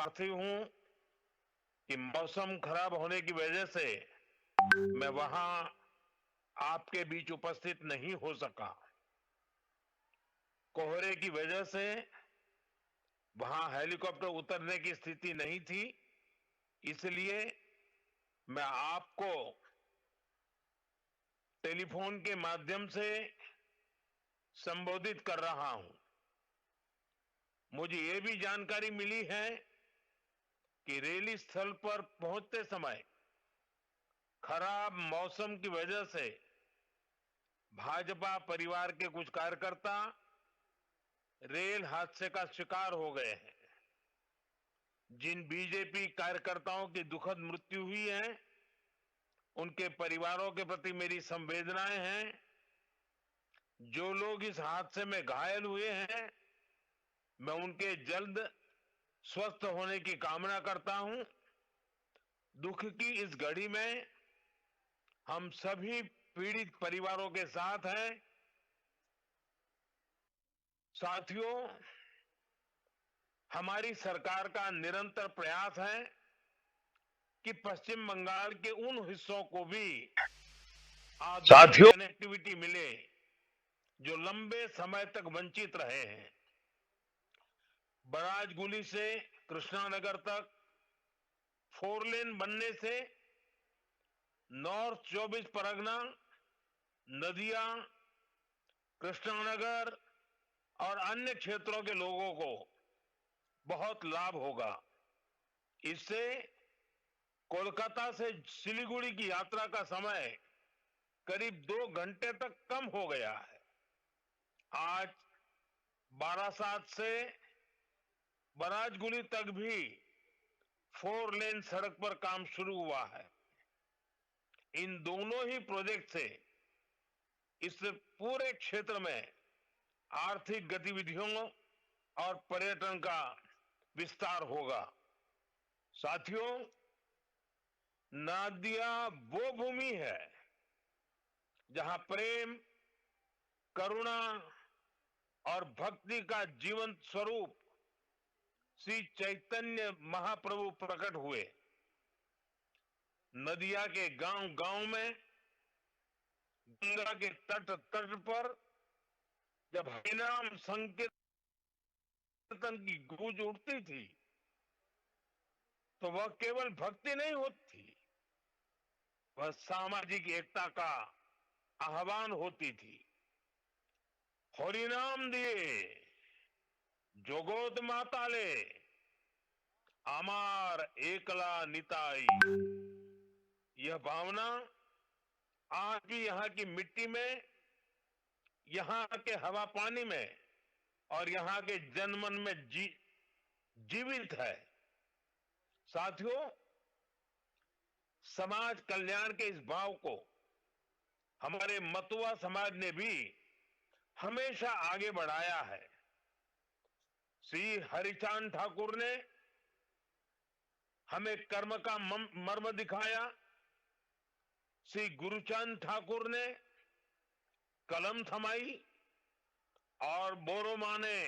आती हूं कि मौसम खराब होने की वजह से मैं वहां आपके बीच उपस्थित नहीं हो सका। कोहरे की वजह से वहां हेलीकॉप्टर उतरने की स्थिति नहीं थी, इसलिए मैं आपको टेलीफोन के माध्यम से संबोधित कर रहा हूं। मुझे ये भी जानकारी मिली है कि रैली स्थल पर पहुंचते समय खराब मौसम की वजह से भाजपा परिवार के कुछ कार्यकर्ता रेल हादसे का शिकार हो गए हैं। जिन बीजेपी कार्यकर्ताओं की दुखद मृत्यु हुई है, उनके परिवारों के प्रति मेरी संवेदनाएं हैं। जो लोग इस हादसे में घायल हुए हैं, मैं उनके जल्द स्वस्थ होने की कामना करता हूं। दुख की इस घड़ी में हम सभी पीड़ित परिवारों के साथ हैं। साथियों, हमारी सरकार का निरंतर प्रयास है कि पश्चिम बंगाल के उन हिस्सों को भी आधुनिक कनेक्टिविटी मिले जो लंबे समय तक वंचित रहे हैं। बराजगुली से कृष्णानगर तक 4 लेन बनने से नॉर्थ 24 परगना, नदिया, कृष्णानगर और अन्य क्षेत्रों के लोगों को बहुत लाभ होगा। इससे कोलकाता से सिलीगुड़ी की यात्रा का समय करीब 2 घंटे तक कम हो गया है। आज बारासात से बराजगुली तक भी 4 लेन सड़क पर काम शुरू हुआ है। इन दोनों ही प्रोजेक्ट से इस पूरे क्षेत्र में आर्थिक गतिविधियों और पर्यटन का विस्तार होगा। साथियों, नदिया वो भूमि है जहां प्रेम, करुणा और भक्ति का जीवंत स्वरूप श्री चैतन्य महाप्रभु प्रकट हुए। नदिया के गांव गांव में, गंगा के तट तट पर जब हरिनाम संकीर्तन की गूंज उठती थी, तो वह केवल भक्ति नहीं होती, वह सामाजिक एकता का आह्वान होती थी। हरिनाम दिए जोगोत माताले, अमार एकला निताई। यह भावना आज भी यहाँ की मिट्टी में, यहाँ के हवा पानी में और यहाँ के जनमन में जीवित है। साथियों, समाज कल्याण के इस भाव को हमारे मतुआ समाज ने भी हमेशा आगे बढ़ाया है। श्री हरिचांद ठाकुर ने हमें कर्म का मर्म दिखाया। श्री गुरुचांद ठाकुर ने कलम थमाई और बोरोमा ने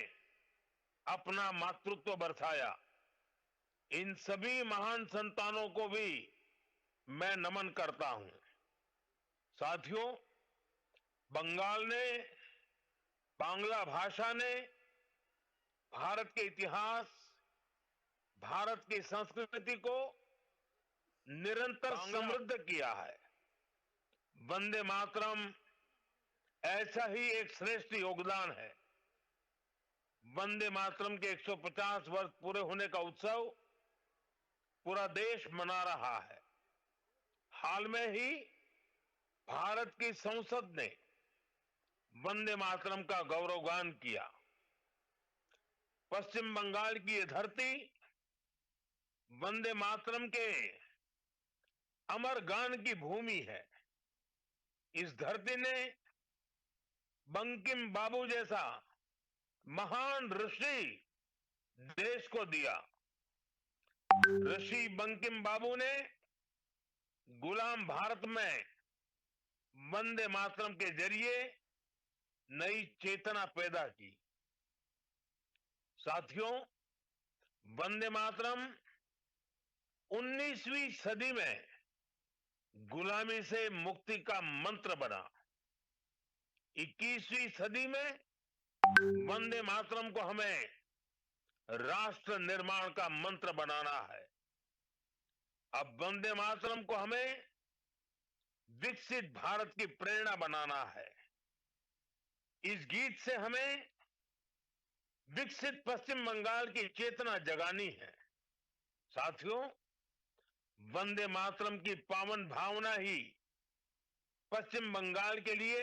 अपना मातृत्व बरसाया। इन सभी महान संतानों को भी मैं नमन करता हूं। साथियों, बंगाल ने, बांग्ला भाषा ने भारत के इतिहास, भारत की संस्कृति को निरंतर समृद्ध किया है। वंदे मातरम ऐसा ही एक श्रेष्ठ योगदान है। वंदे मातरम के 150 वर्ष पूरे होने का उत्सव पूरा देश मना रहा है। हाल में ही भारत की संसद ने वंदे मातरम का गौरवगान किया। पश्चिम बंगाल की यह धरती वंदे मातरम के अमर गान की भूमि है। इस धरती ने बंकिम बाबू जैसा महान ऋषि देश को दिया। ऋषि बंकिम बाबू ने गुलाम भारत में वंदे मातरम के जरिए नई चेतना पैदा की। साथियों, वंदे मातरम 19वीं सदी में गुलामी से मुक्ति का मंत्र बना। 21वीं सदी में वंदे मातरम को हमें राष्ट्र निर्माण का मंत्र बनाना है। अब वंदे मातरम को हमें विकसित भारत की प्रेरणा बनाना है। इस गीत से हमें विकसित पश्चिम बंगाल की चेतना जगानी है। साथियों, वंदे मातरम की पावन भावना ही पश्चिम बंगाल के लिए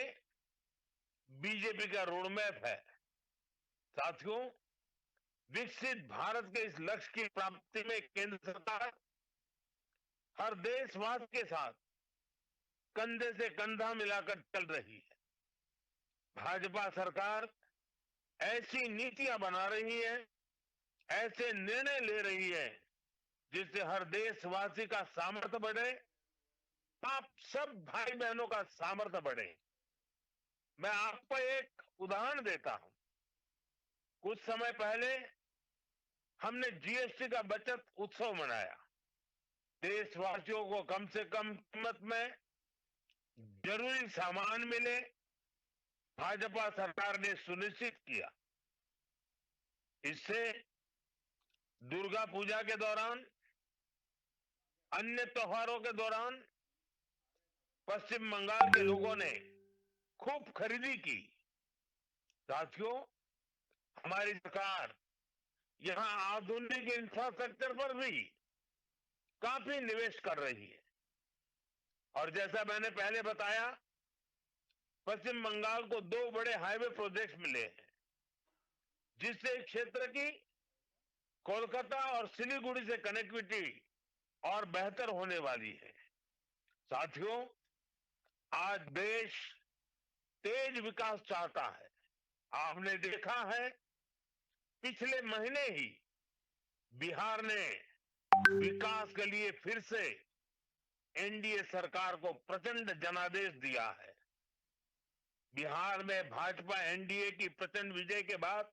बीजेपी का रोडमैप है। साथियों, विकसित भारत के इस लक्ष्य की प्राप्ति में केंद्र सरकार हर देशवासी के साथ कंधे से कंधा मिलाकर चल रही है। भाजपा सरकार ऐसी नीतियां बना रही है, ऐसे निर्णय ले रही है जिससे हर देशवासी का सामर्थ्य बढ़े, आप सब भाई बहनों का सामर्थ्य बढ़े। मैं आपको एक उदाहरण देता हूं। कुछ समय पहले हमने जीएसटी का बचत उत्सव मनाया। देशवासियों को कम से कम कीमत में जरूरी सामान मिले, भाजपा सरकार ने सुनिश्चित किया। इससे दुर्गा पूजा के दौरान, अन्य त्योहारों के दौरान पश्चिम बंगाल के लोगों ने खूब खरीदी की। साथियों, हमारी सरकार यहां आधुनिक इंफ्रास्ट्रक्चर पर भी काफी निवेश कर रही है। और जैसा मैंने पहले बताया, पश्चिम बंगाल को 2 बड़े हाईवे प्रोजेक्ट मिले हैं, जिससे क्षेत्र की कोलकाता और सिलीगुड़ी से कनेक्टिविटी और बेहतर होने वाली है। साथियों, आज देश तेज विकास चाहता है। आपने देखा है, पिछले महीने ही बिहार ने विकास के लिए फिर से एनडीए सरकार को प्रचंड जनादेश दिया है। बिहार में भाजपा एनडीए की प्रचंड विजय के बाद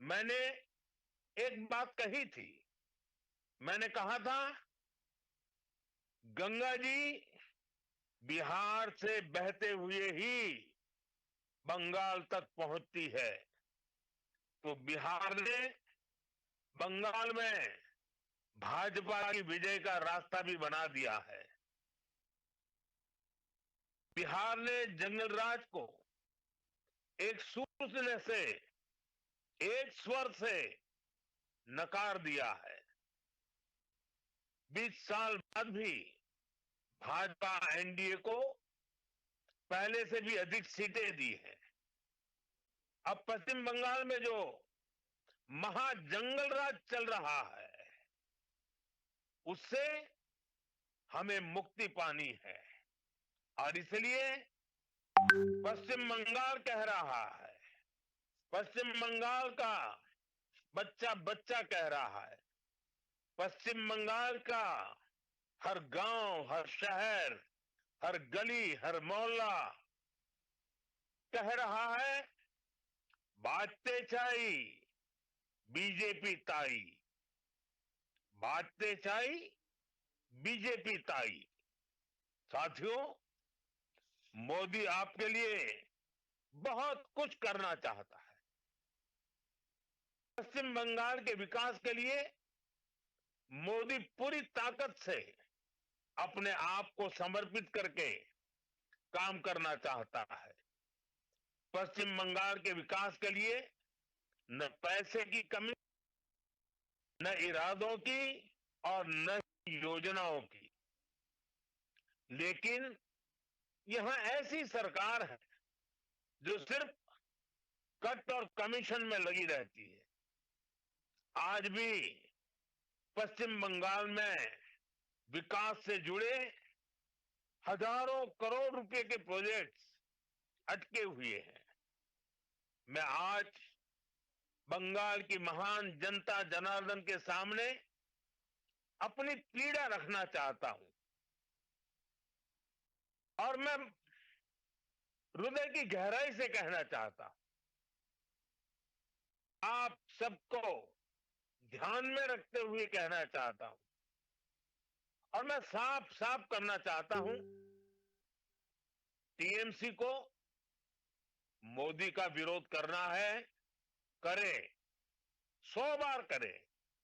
मैंने एक बात कही थी। मैंने कहा था, गंगा जी बिहार से बहते हुए ही बंगाल तक पहुंचती है। तो बिहार ने बंगाल में भाजपा की विजय का रास्ता भी बना दिया है। बिहार ने जंगल राज को एक सूत्र से, एक स्वर से नकार दिया है। 20 साल बाद भी भाजपा एनडीए को पहले से भी अधिक सीटें दी है। अब पश्चिम बंगाल में जो महाजंगल राज चल रहा है, उससे हमें मुक्ति पानी है। और इसलिए पश्चिम बंगाल कह रहा है, पश्चिम बंगाल का बच्चा बच्चा कह रहा है, पश्चिम बंगाल का हर गांव, हर शहर, हर गली, हर मोहल्ला कह रहा है, बाजते चाई बीजेपी ताई, बाजते चाई बीजेपी ताई। साथियों, मोदी आपके लिए बहुत कुछ करना चाहता है। पश्चिम बंगाल के विकास के लिए मोदी पूरी ताकत से अपने आप को समर्पित करके काम करना चाहता है। पश्चिम बंगाल के विकास के लिए न पैसे की कमी, न इरादों की और न योजनाओं की। लेकिन यहां ऐसी सरकार है जो सिर्फ कट और कमीशन में लगी रहती है। आज भी पश्चिम बंगाल में विकास से जुड़े हजारों करोड़ रुपए के प्रोजेक्ट्स अटके हुए हैं। मैं आज बंगाल की महान जनता जनार्दन के सामने अपनी पीड़ा रखना चाहता हूं और मैं हृदय की गहराई से कहना चाहता हूं, आप सबको ध्यान में रखते हुए कहना चाहता हूं और मैं साफ साफ करना चाहता हूं, टीएमसी को मोदी का विरोध करना है, करे, 100 बार करे,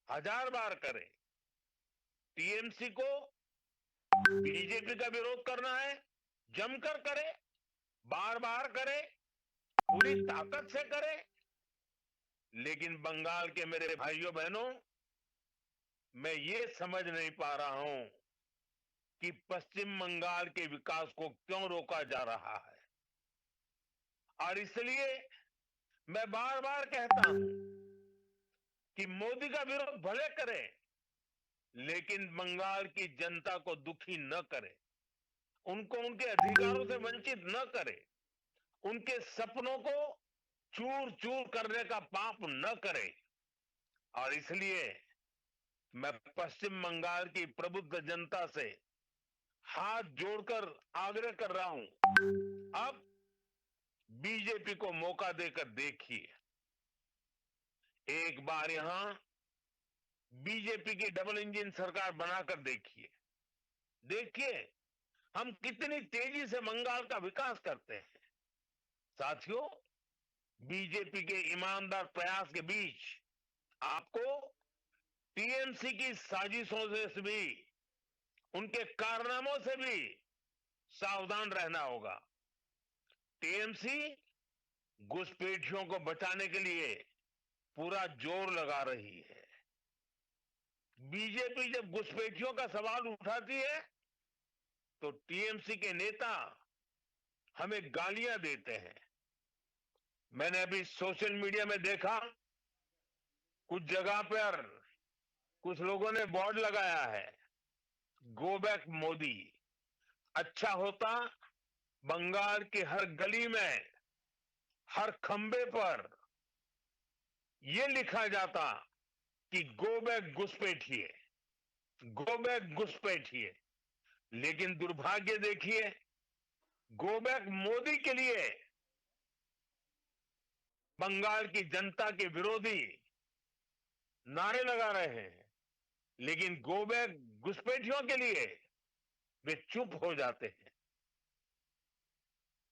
1000 बार करे। टीएमसी को बीजेपी का विरोध करना है, जमकर करे, बार बार करे, पूरी ताकत से करे। लेकिन बंगाल के मेरे भाइयों बहनों, मैं ये समझ नहीं पा रहा हूं कि पश्चिम बंगाल के विकास को क्यों रोका जा रहा है। और इसलिए मैं बार बार कहता हूं कि मोदी का विरोध भले करें, लेकिन बंगाल की जनता को दुखी न करे, उनको उनके अधिकारों से वंचित न करे, उनके सपनों को चूर चूर करने का पाप न करे। और इसलिए मैं पश्चिम बंगाल की प्रबुद्ध जनता से हाथ जोड़कर आग्रह कर रहा हूं, अब बीजेपी को मौका देकर देखिए। एक बार यहां बीजेपी की डबल इंजन सरकार बनाकर देखिए। देखिए हम कितनी तेजी से बंगाल का विकास करते हैं। साथियों, बीजेपी के ईमानदार प्रयास के बीच आपको टीएमसी की साजिशों से भी, उनके कारनामों से भी सावधान रहना होगा। टीएमसी घुसपैठियों को बचाने के लिए पूरा जोर लगा रही है। बीजेपी जब घुसपैठियों का सवाल उठाती है तो टीएमसी के नेता हमें गालियां देते हैं। मैंने अभी सोशल मीडिया में देखा, कुछ जगह पर कुछ लोगों ने बोर्ड लगाया है, गो बैक मोदी। अच्छा होता बंगाल की हर गली में, हर खंबे पर यह लिखा जाता कि गो बैक घुसपैठिए, गो बैक घुसपैठिए। लेकिन दुर्भाग्य देखिए, गो बैक मोदी के लिए बंगाल की जनता के विरोधी नारे लगा रहे हैं, लेकिन गो बैक घुसपैठियों के लिए वे चुप हो जाते हैं।